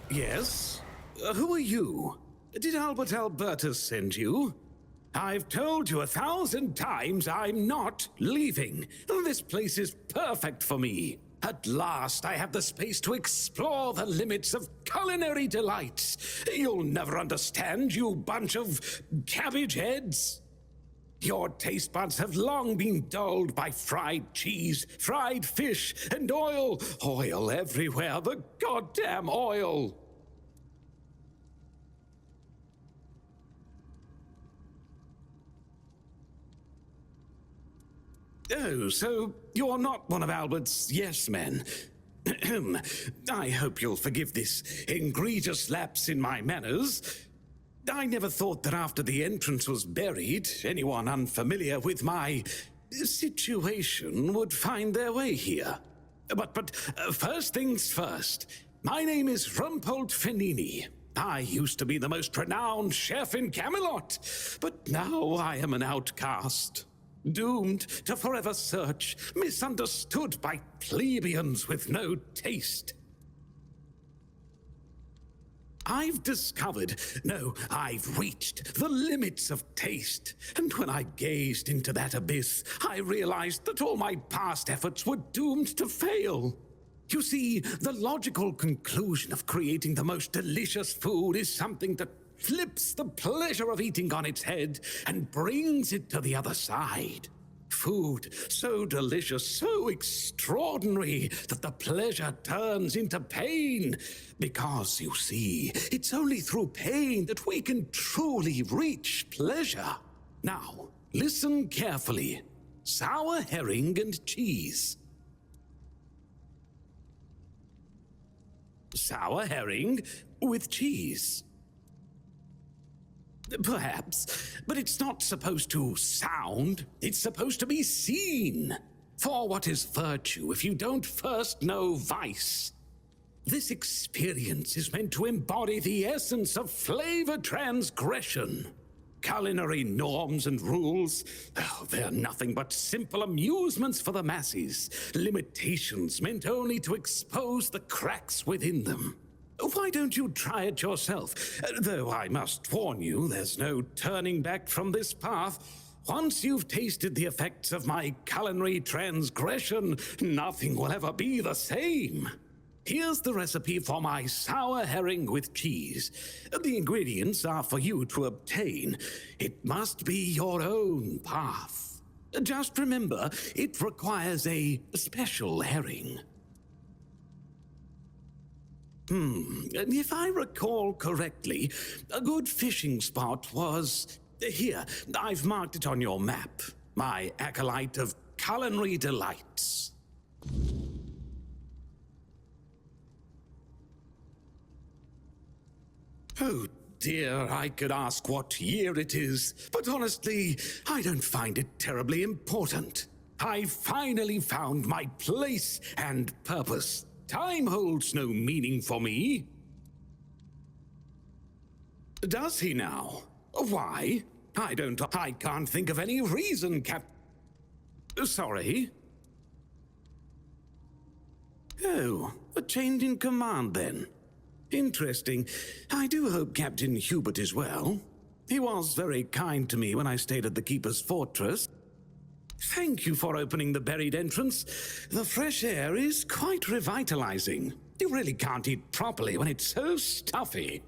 Yes? Who are you? Did Albert Albertus send you? I've told you 1,000 times I'm not leaving. This place is perfect for me. At last, I have the space to explore the limits of culinary delights. You'll never understand, you bunch of cabbage heads. Your taste buds have long been dulled by fried cheese, fried fish, and oil. Oil everywhere, the goddamn oil. Oh, so you're not one of Albert's yes men. I hope you'll forgive this egregious lapse in my manners. I never thought that after the entrance was buried, anyone unfamiliar with my situation would find their way here. But first things first. My name is Rumpold Fenini. I used to be the most renowned chef in Camelot, but now I am an outcast. Doomed to forever search, misunderstood by plebeians with no taste. I've discovered, no, I've reached the limits of taste. And when I gazed into that abyss, I realized that all my past efforts were doomed to fail. You see, the logical conclusion of creating the most delicious food is something that flips the pleasure of eating on its head and brings it to the other side. Food so delicious, so extraordinary, that the pleasure turns into pain. Because, you see, it's only through pain that we can truly reach pleasure. Now, listen carefully. Sour herring and cheese. Sour herring with cheese. Perhaps, but it's not supposed to sound, it's supposed to be seen. For what is virtue if you don't first know vice? This experience is meant to embody the essence of flavor transgression. Culinary norms and rules, they're nothing but simple amusements for the masses, limitations meant only to expose the cracks within them. Why don't you try it yourself? Though I must warn you, there's no turning back from this path. Once you've tasted the effects of my culinary transgression, nothing will ever be the same. Here's the recipe for my sour herring with cheese. The ingredients are for you to obtain. It must be your own path. Just remember, it requires a special herring. If I recall correctly, a good fishing spot was... Here, I've marked it on your map. My acolyte of culinary delights. Oh dear, I could ask what year it is, but honestly, I don't find it terribly important. I finally found my place and purpose. Time holds no meaning for me. Does he now? Why? I can't think of any reason, Sorry? Oh, a change in command then. Interesting. I do hope Captain Hubert is well. He was very kind to me when I stayed at the Keeper's Fortress. Thank you for opening the buried entrance. The fresh air is quite revitalizing. You really can't eat properly when it's so stuffy.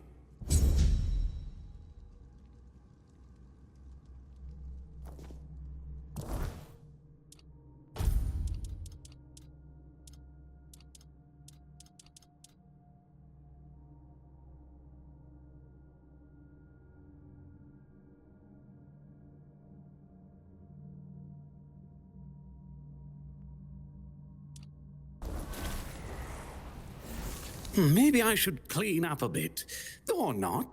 Maybe I should clean up a bit. Or not.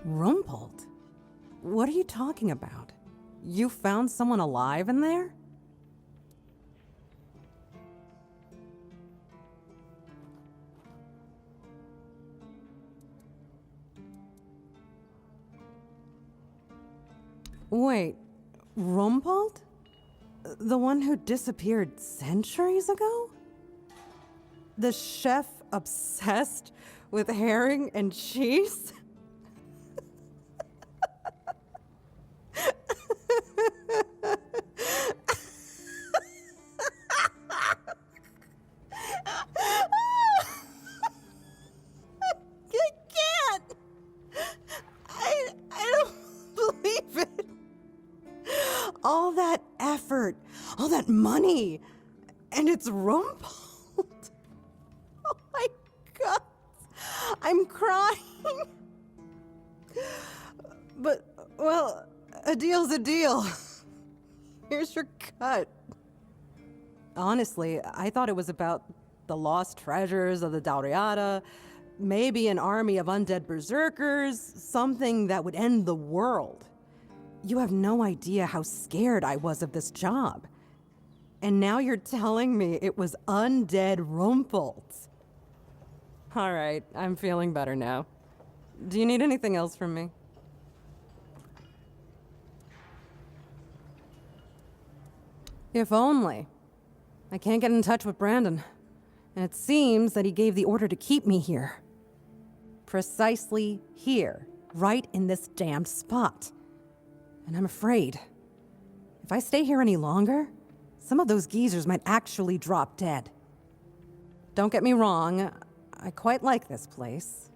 Rumpled? What are you talking about? You found someone alive in there? Wait, Rumpled? The one who disappeared centuries ago? The chef obsessed with herring and cheese? All that effort, all that money, and it's rumpled. Oh my God, I'm crying. But, well, a deal's a deal. Here's your cut. Honestly, I thought it was about the lost treasures of the Dauriata, maybe an army of undead berserkers, something that would end the world. You have no idea how scared I was of this job. And now you're telling me it was undead rumpled. All right, I'm feeling better now. Do you need anything else from me? If only. I can't get in touch with Brandon. And it seems that he gave the order to keep me here. Precisely here, right in this damned spot. And I'm afraid, if I stay here any longer, some of those geezers might actually drop dead. Don't get me wrong, I quite like this place.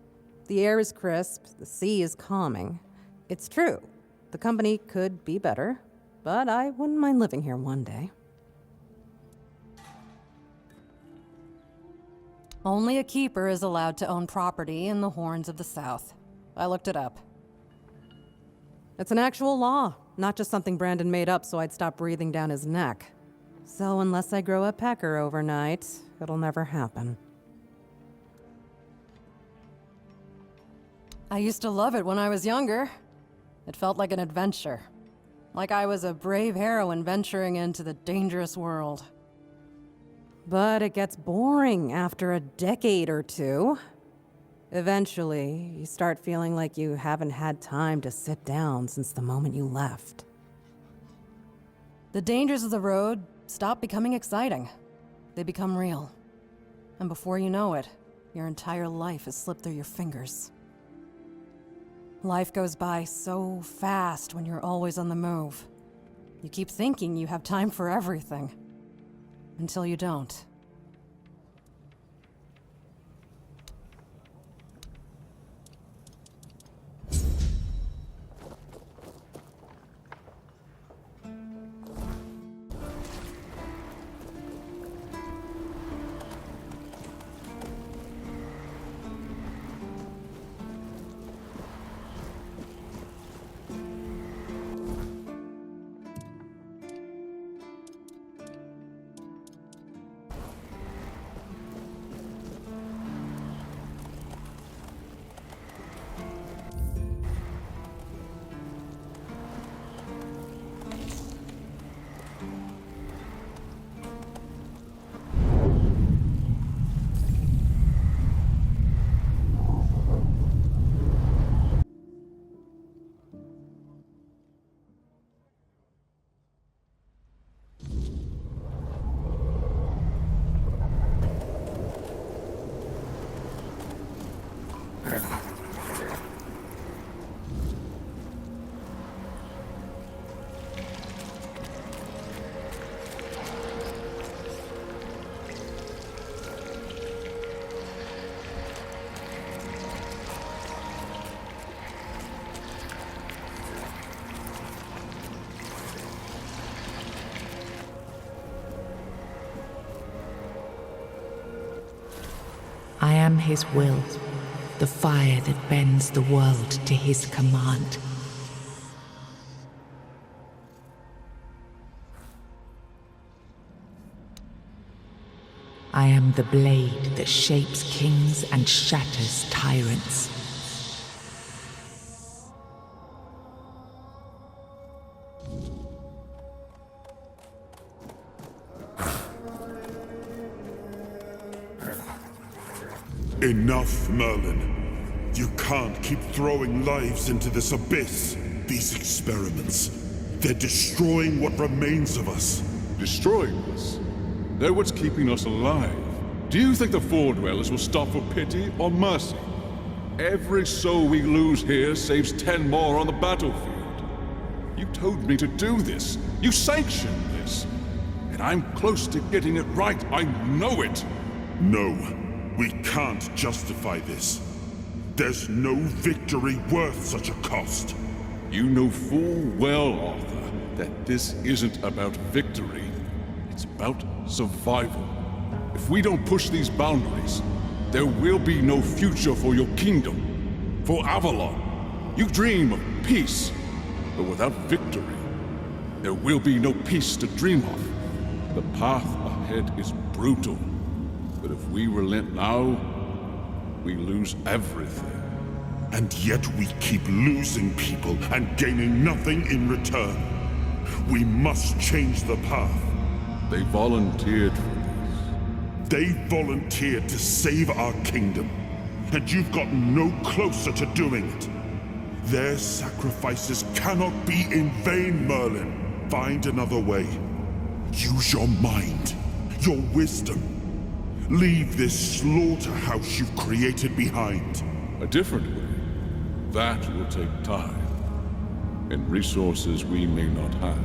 The air is crisp, the sea is calming. It's true, the company could be better, but I wouldn't mind living here one day. Only a keeper is allowed to own property in the Horns of the South. I looked it up. It's an actual law, not just something Brandon made up so I'd stop breathing down his neck. So unless I grow a pecker overnight, it'll never happen. I used to love it when I was younger. It felt like an adventure. Like I was a brave heroine venturing into the dangerous world. But it gets boring after a decade or two. Eventually, you start feeling like you haven't had time to sit down since the moment you left. The dangers of the road stop becoming exciting. They become real. And before you know it, your entire life has slipped through your fingers. Life goes by so fast when you're always on the move. You keep thinking you have time for everything. Until you don't. I am his will, the fire that bends the world to his command. I am the blade that shapes kings and shatters tyrants. Enough, Merlin. You can't keep throwing lives into this abyss. These experiments, they're destroying what remains of us. Destroying us? They're what's keeping us alive. Do you think the Four Dwellers will stop for pity or mercy? Every soul we lose here saves 10 more on the battlefield. You told me to do this. You sanctioned this. And I'm close to getting it right. I know it. No, we can't justify this. There's no victory worth such a cost. You know full well, Arthur, that this isn't about victory. It's about survival. If we don't push these boundaries, there will be no future for your kingdom, for Avalon. You dream of peace, but without victory, there will be no peace to dream of. The path ahead is brutal, but if we relent now, we lose everything. And yet we keep losing people and gaining nothing in return. We must change the path. They volunteered for this. They volunteered to save our kingdom, and you've gotten no closer to doing it. Their sacrifices cannot be in vain, Merlin. Find another way. Use your mind, your wisdom. Leave this slaughterhouse you've created behind. A different way. That will take time, and resources we may not have.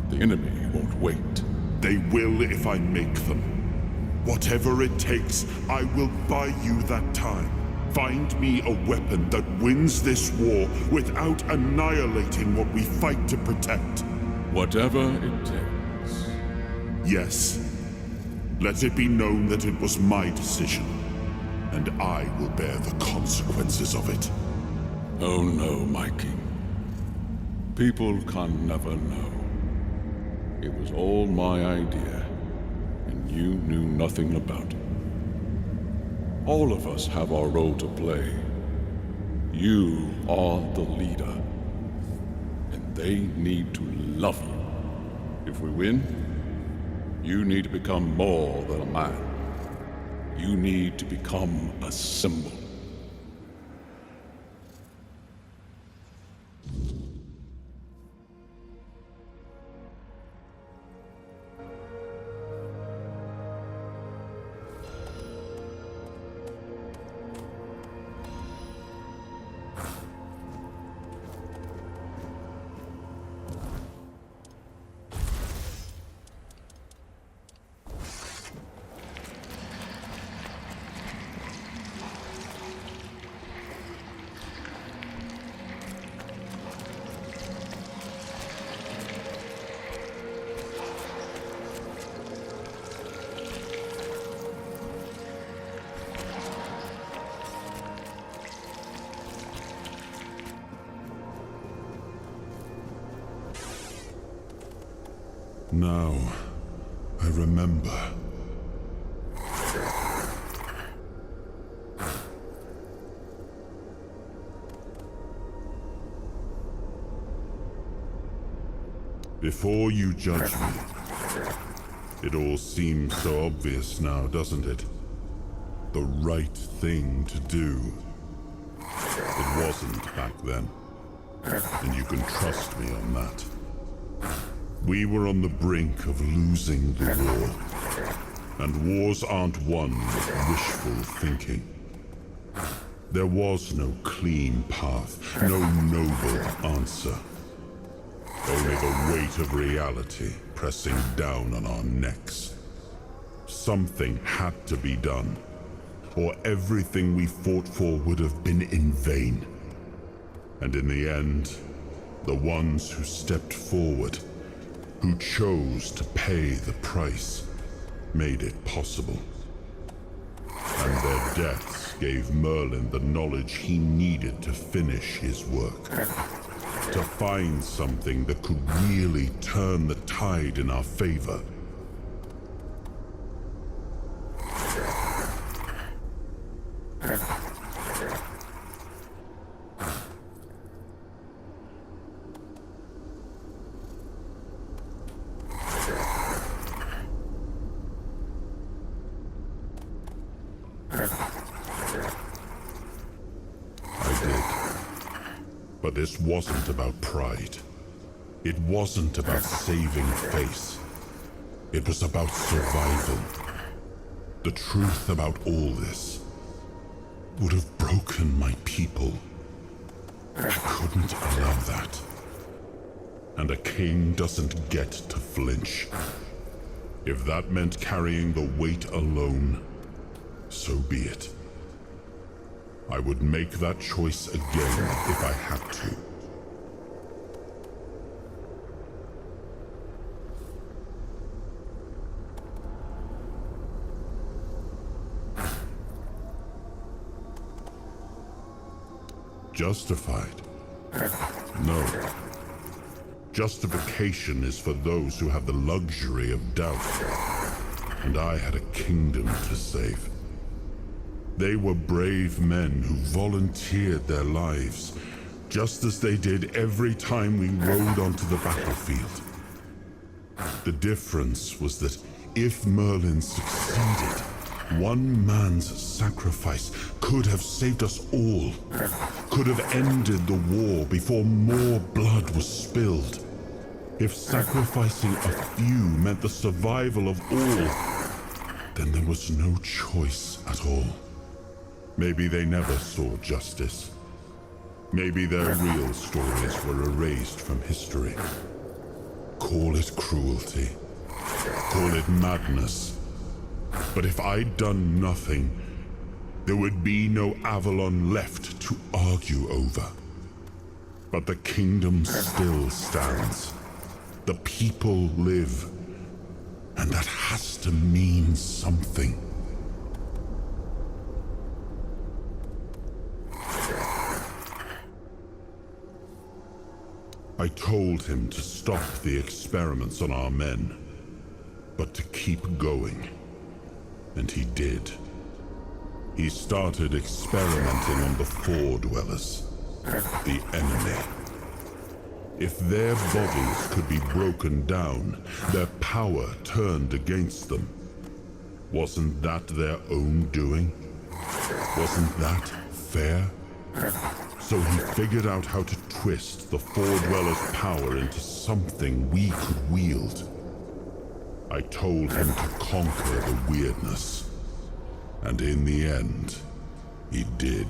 The enemy won't wait. They will if I make them. Whatever it takes, I will buy you that time. Find me a weapon that wins this war without annihilating what we fight to protect. Whatever it takes. Yes. Let it be known that it was my decision, and I will bear the consequences of it. Oh no, my king. People can never know. It was all my idea, and you knew nothing about it. All of us have our role to play. You are the leader, and they need to love you. If we win, you need to become more than a man. You need to become a symbol. Now, I remember. Before you judge me, it all seems so obvious now, doesn't it? The right thing to do. It wasn't back then, and you can trust me on that. We were on the brink of losing the war, and wars aren't won with wishful thinking. There was no clean path, no noble answer. Only the weight of reality pressing down on our necks. Something had to be done, or everything we fought for would have been in vain. And in the end, the ones who stepped forward, who chose to pay the price, made it possible. And their deaths gave Merlin the knowledge he needed to finish his work. To find something that could really turn the tide in our favor. But this wasn't about pride. It wasn't about saving face. It was about survival. The truth about all this would have broken my people. I couldn't allow that. And a king doesn't get to flinch. If that meant carrying the weight alone, so be it. I would make that choice again if I had to. Justified? No. Justification is for those who have the luxury of doubt. And I had a kingdom to save. They were brave men who volunteered their lives, just as they did every time we rode onto the battlefield. The difference was that if Merlin succeeded, one man's sacrifice could have saved us all, could have ended the war before more blood was spilled. If sacrificing a few meant the survival of all, then there was no choice at all. Maybe they never saw justice. Maybe their real stories were erased from history. Call it cruelty. Call it madness. But if I'd done nothing, there would be no Avalon left to argue over. But the kingdom still stands. The people live. And that has to mean something. I told him to stop the experiments on our men, but to keep going. And he did. He started experimenting on the Four Dwellers, the enemy. If their bodies could be broken down, their power turned against them, wasn't that their own doing? Wasn't that fair? So he figured out how to twist the Four Dwellers' power into something we could wield. I told him to conquer the weirdness. And in the end, he did.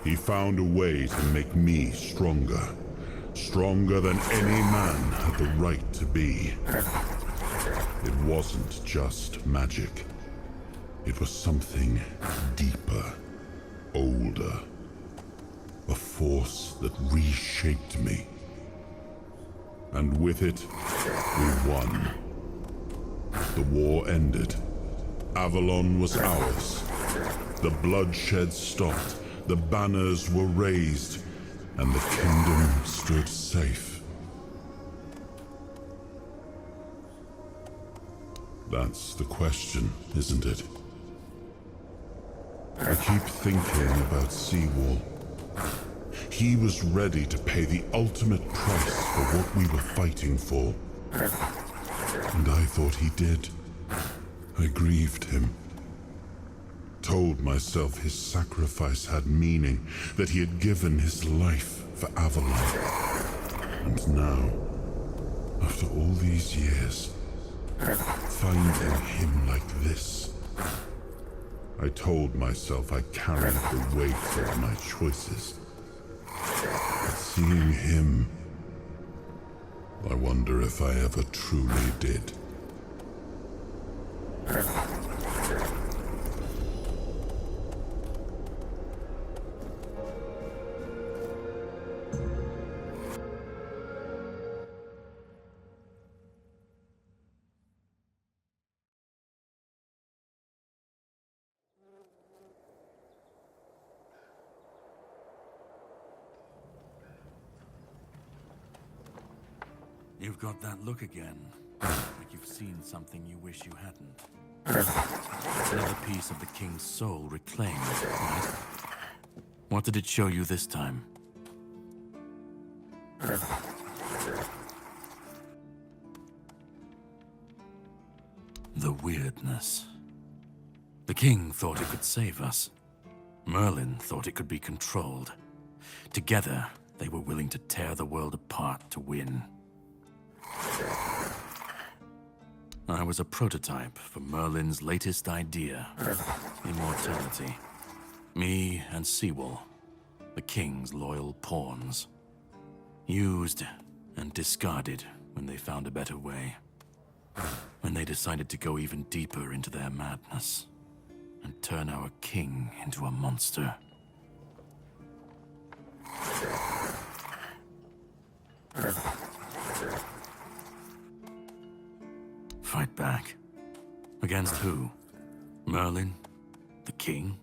He found a way to make me stronger. Stronger than any man had the right to be. It wasn't just magic. It was something deeper, older. A force that reshaped me. And with it, we won. The war ended. Avalon was ours. The bloodshed stopped. The banners were raised. And the kingdom stood safe. That's the question, isn't it? I keep thinking about Seawall. He was ready to pay the ultimate price for what we were fighting for. And I thought he did. I grieved him. Told myself his sacrifice had meaning, that he had given his life for Avalon. And now, after all these years, finding him like this, I told myself I carried the weight of my choices. But seeing him, I wonder if I ever truly did. You've got that look again. Like you've seen something you wish you hadn't. Another piece of the king's soul reclaimed, right? What did it show you this time? The weirdness. The king thought it could save us. Merlin thought it could be controlled. Together, they were willing to tear the world apart to win. I was a prototype for Merlin's latest idea, immortality. Me and Seawall, the king's loyal pawns. Used and discarded when they found a better way. When they decided to go even deeper into their madness and turn our king into a monster. Fight back. Against who? Merlin? The king?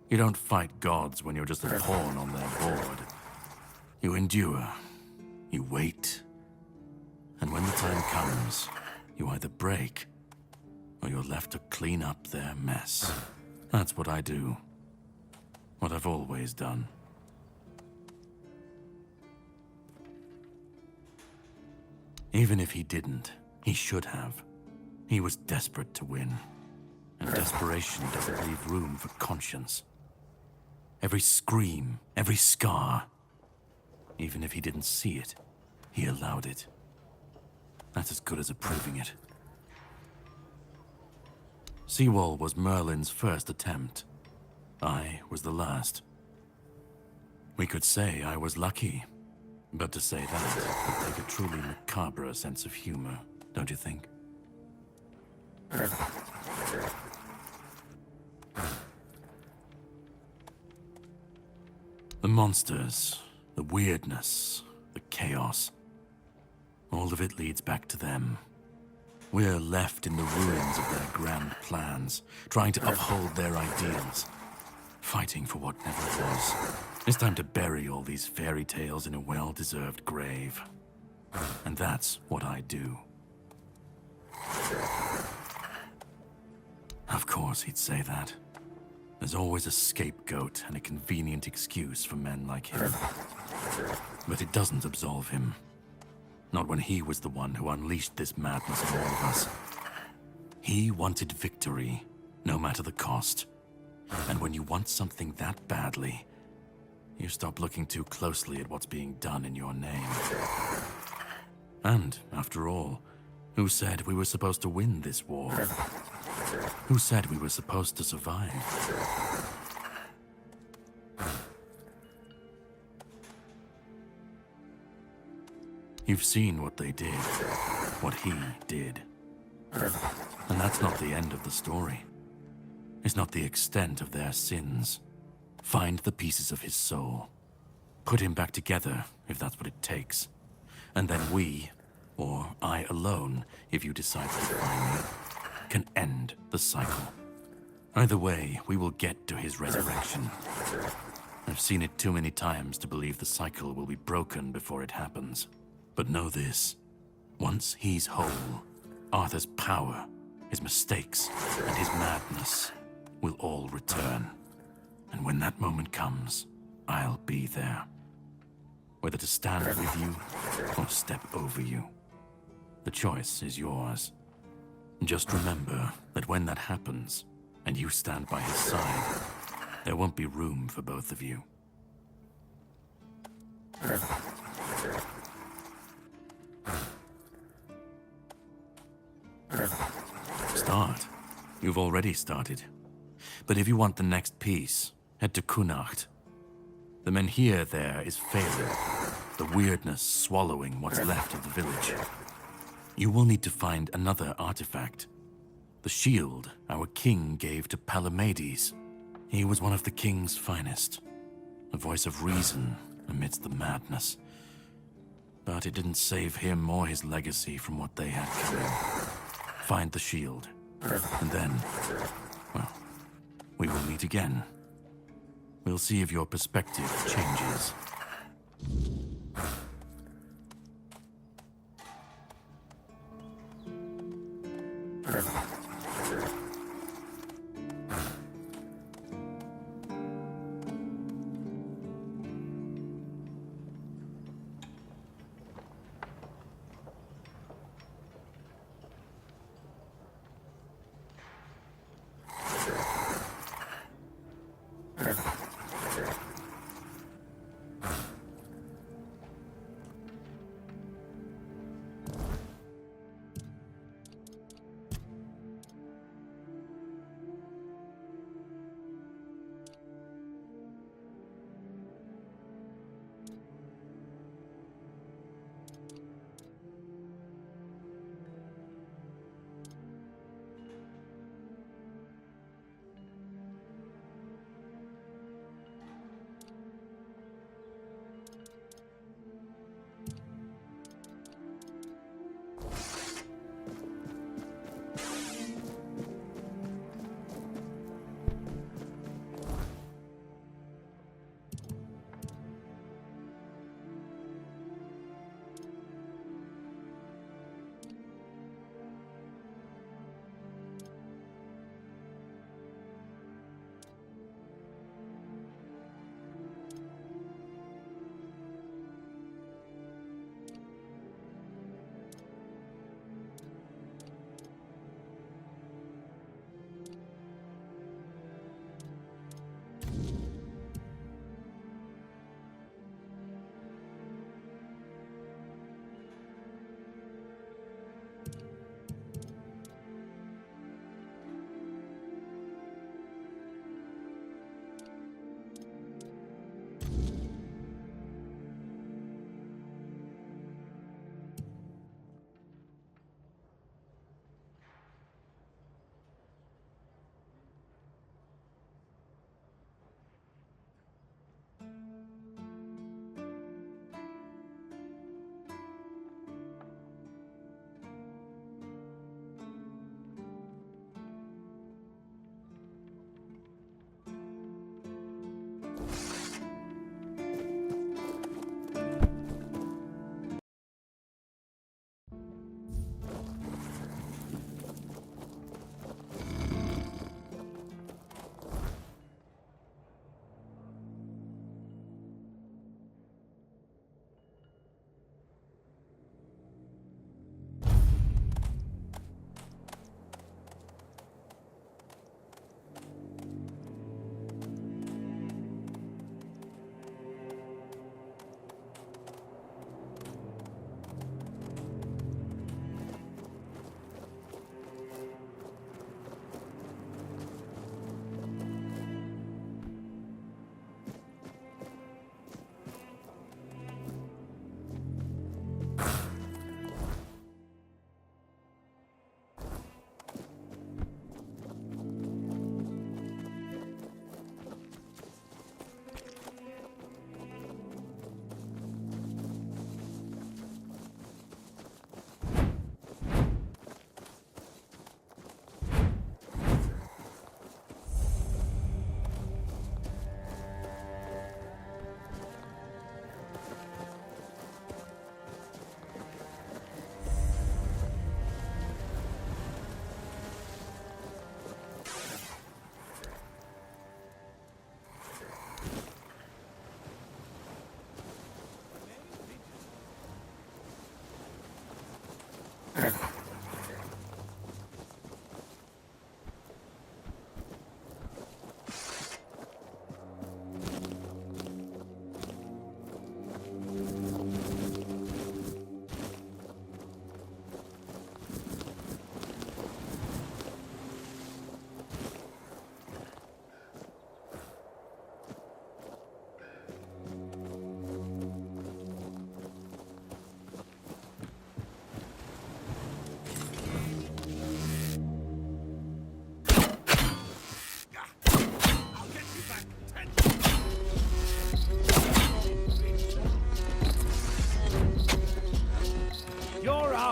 You don't fight gods when you're just a pawn on their board. You endure. You wait. And when the time comes, you either break, or you're left to clean up their mess. That's what I do. What I've always done. Even if he didn't, he should have. He was desperate to win. And desperation doesn't leave room for conscience. Every scream, every scar, even if he didn't see it, he allowed it. That's as good as approving it. Seawall was Merlin's first attempt. I was the last. We could say I was lucky, but to say that would take a truly macabre sense of humor, don't you think? The monsters, the weirdness, the chaos, all of it leads back to them. We're left in the ruins of their grand plans, trying to uphold their ideals, fighting for what never was. It's time to bury all these fairy tales in a well-deserved grave. And that's what I do. Of course he'd say that. There's always a scapegoat and a convenient excuse for men like him. But it doesn't absolve him. Not when he was the one who unleashed this madness on all of us. He wanted victory, no matter the cost. And when you want something that badly, you stop looking too closely at what's being done in your name. And, after all, who said we were supposed to win this war? Who said we were supposed to survive? You've seen what they did, what he did. And that's not the end of the story. It's not the extent of their sins. Find the pieces of his soul. Put him back together, if that's what it takes. And then we, or I alone, if you decide to define me, can end the cycle. Either way, we will get to his resurrection. I've seen it too many times to believe the cycle will be broken before it happens. But know this, once he's whole, Arthur's power, his mistakes, and his madness will all return. And when that moment comes, I'll be there. Whether to stand with you or step over you. The choice is yours. Just remember that when that happens, and you stand by his side, there won't be room for both of you. Start. You've already started. But if you want the next piece, head to Kunacht. The menhir there is failing, the weirdness swallowing what's left of the village. You will need to find another artifact. The shield our king gave to Palamedes. He was one of the king's finest, a voice of reason amidst the madness. But it didn't save him or his legacy from what they had coming. Find the shield, and then, well, we will meet again. We'll see if your perspective changes.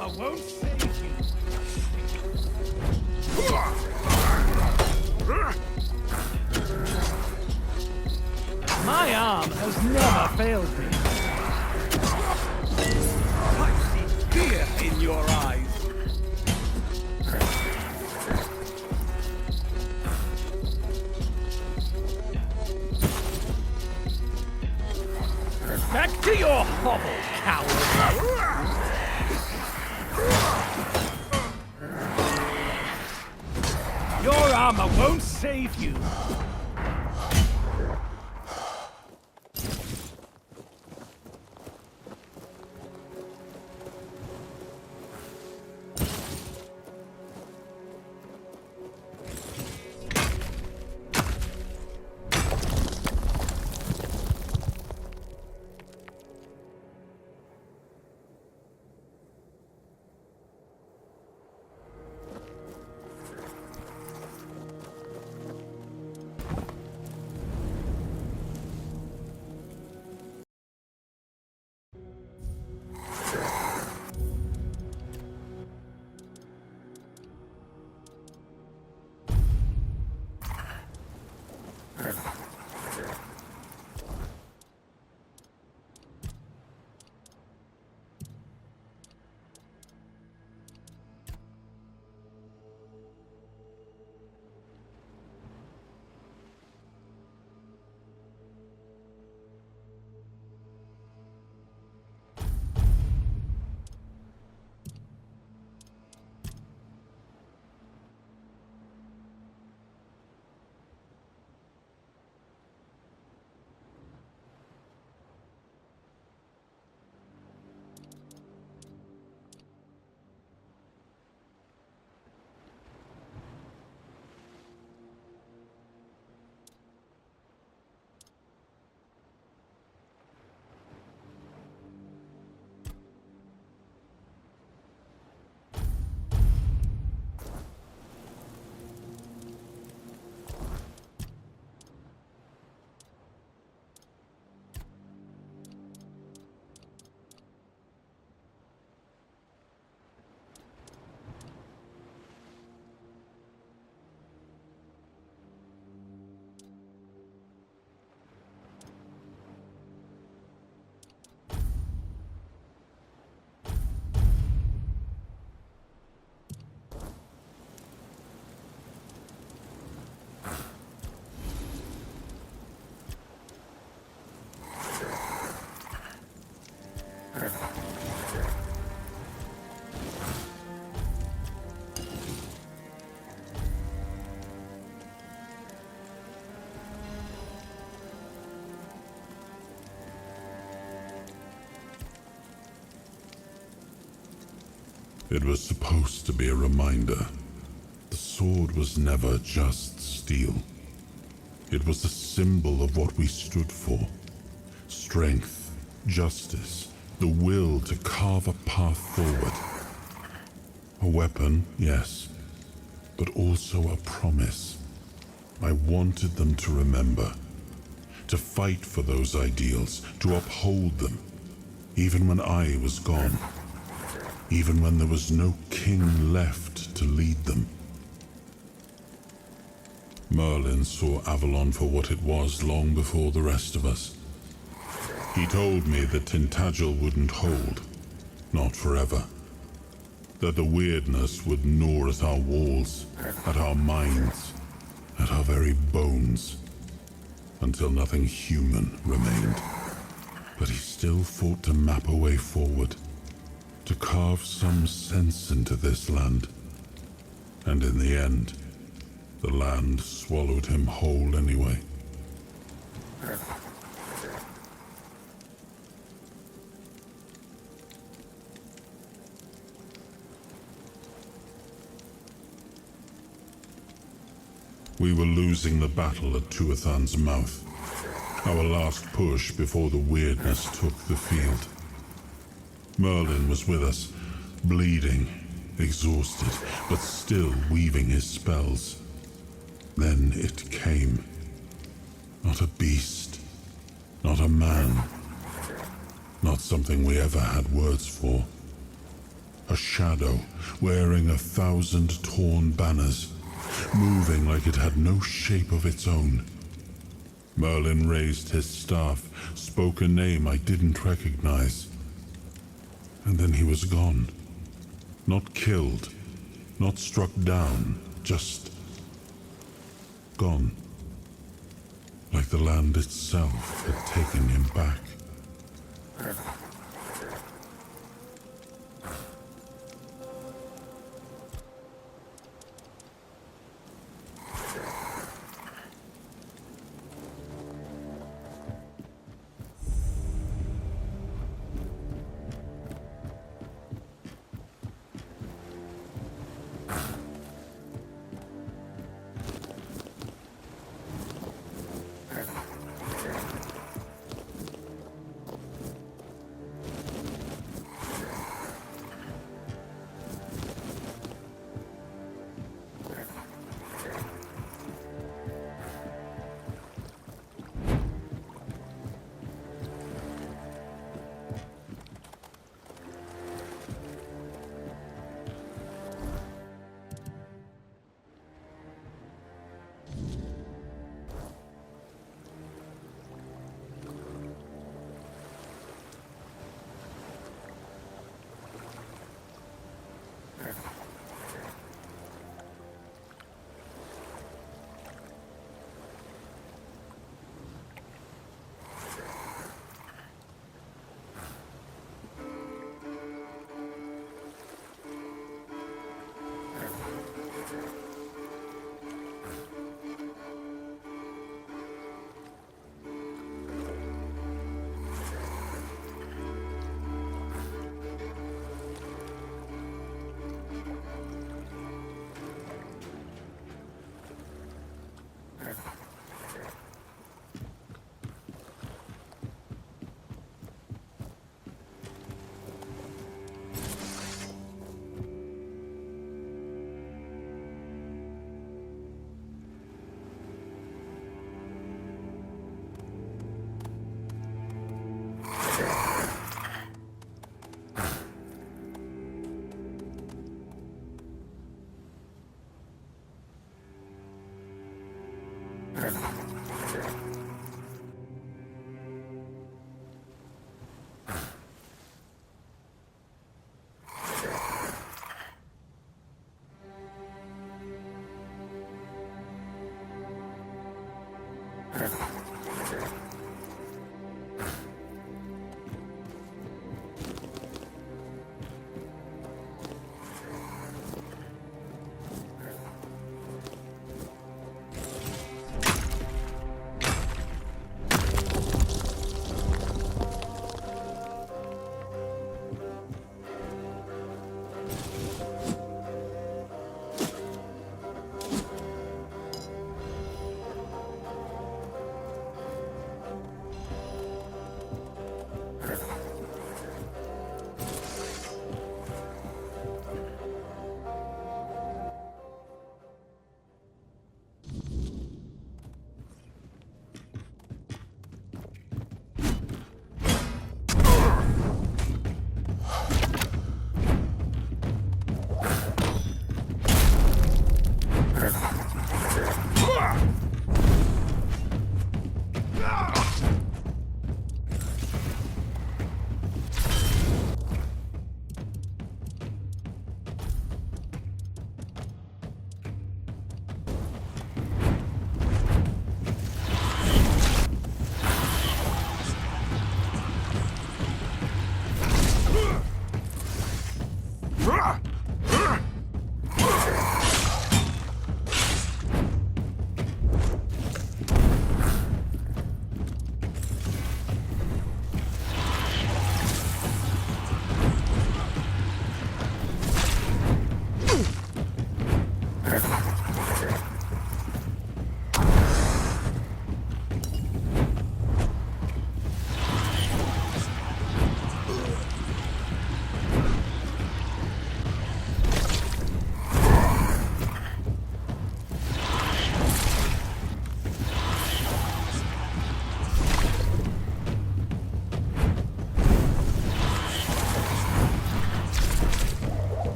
armor won't save you. My arm has never failed me. I see fear in your eyes. Back to your hovel, coward! Your armor won't save you. It was supposed to be a reminder. The sword was never just steel. It was a symbol of what we stood for. Strength, justice, the will to carve a path forward. A weapon, yes, but also a promise. I wanted them to remember, to fight for those ideals, to uphold them, even when I was gone. Even when there was no king left to lead them. Merlin saw Avalon for what it was long before the rest of us. He told me that Tintagel wouldn't hold, not forever. That the wyrdness would gnaw at our walls, at our minds, at our very bones, until nothing human remained. But he still fought to map a way forward. To carve some sense into this land. And in the end, the land swallowed him whole anyway. We were losing the battle at Tuathan's mouth. Our last push before the wyrdness took the field. Merlin was with us, bleeding, exhausted, but still weaving his spells. Then it came. Not a beast, not a man, not something we ever had words for. A shadow wearing 1,000 torn banners, moving like it had no shape of its own. Merlin raised his staff, spoke a name I didn't recognize. And then he was gone. Not killed, not struck down, just gone. Like the land itself had taken him back.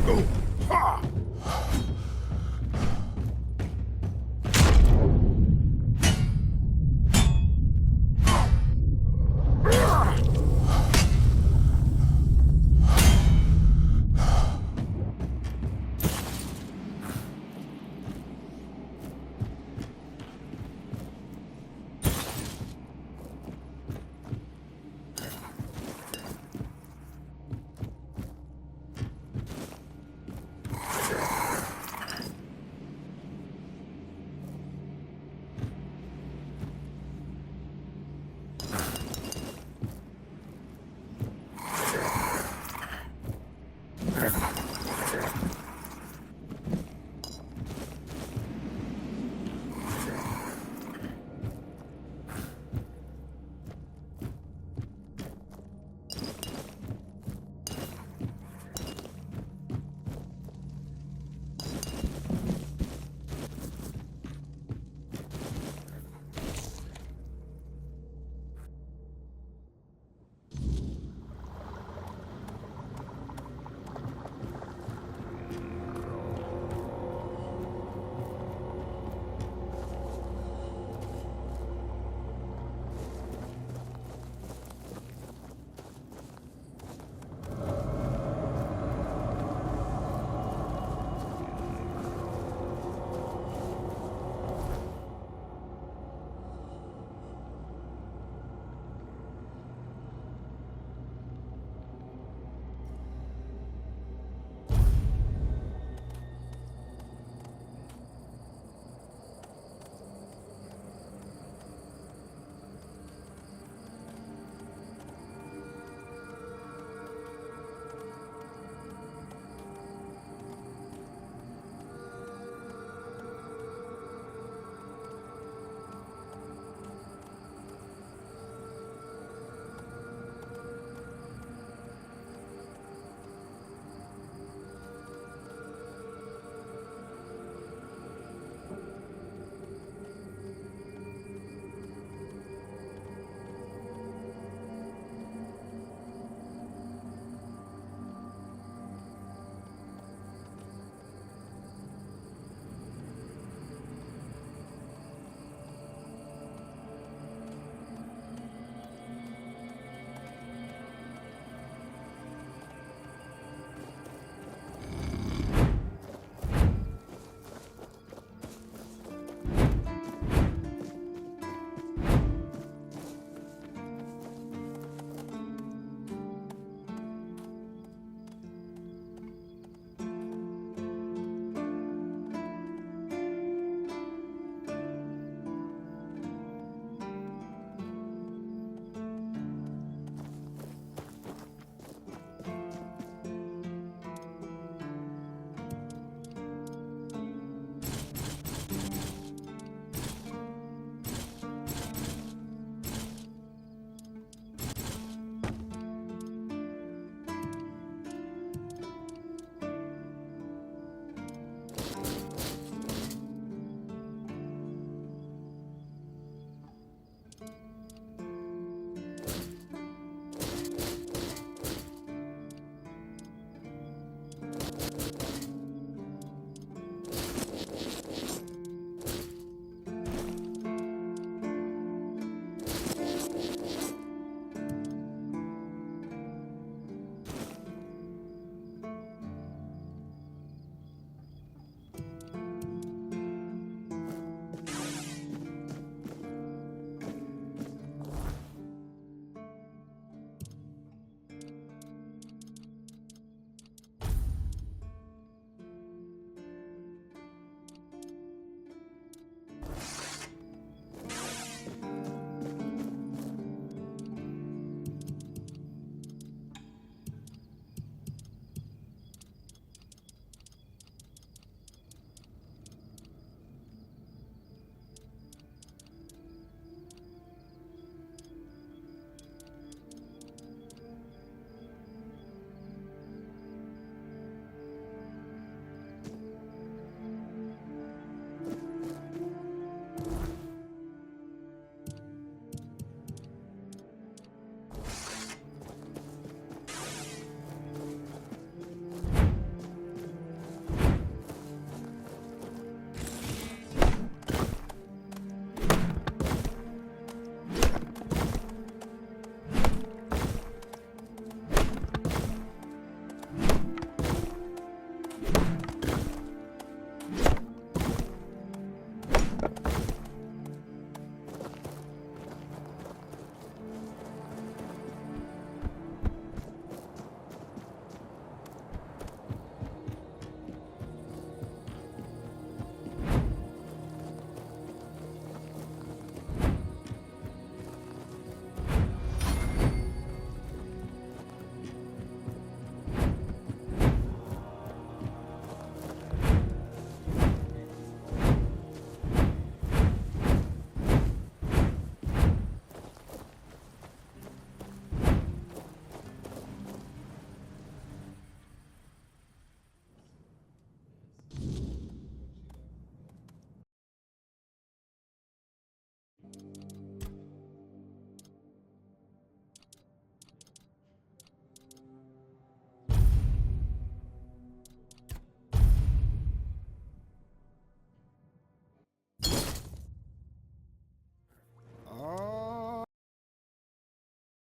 Oh.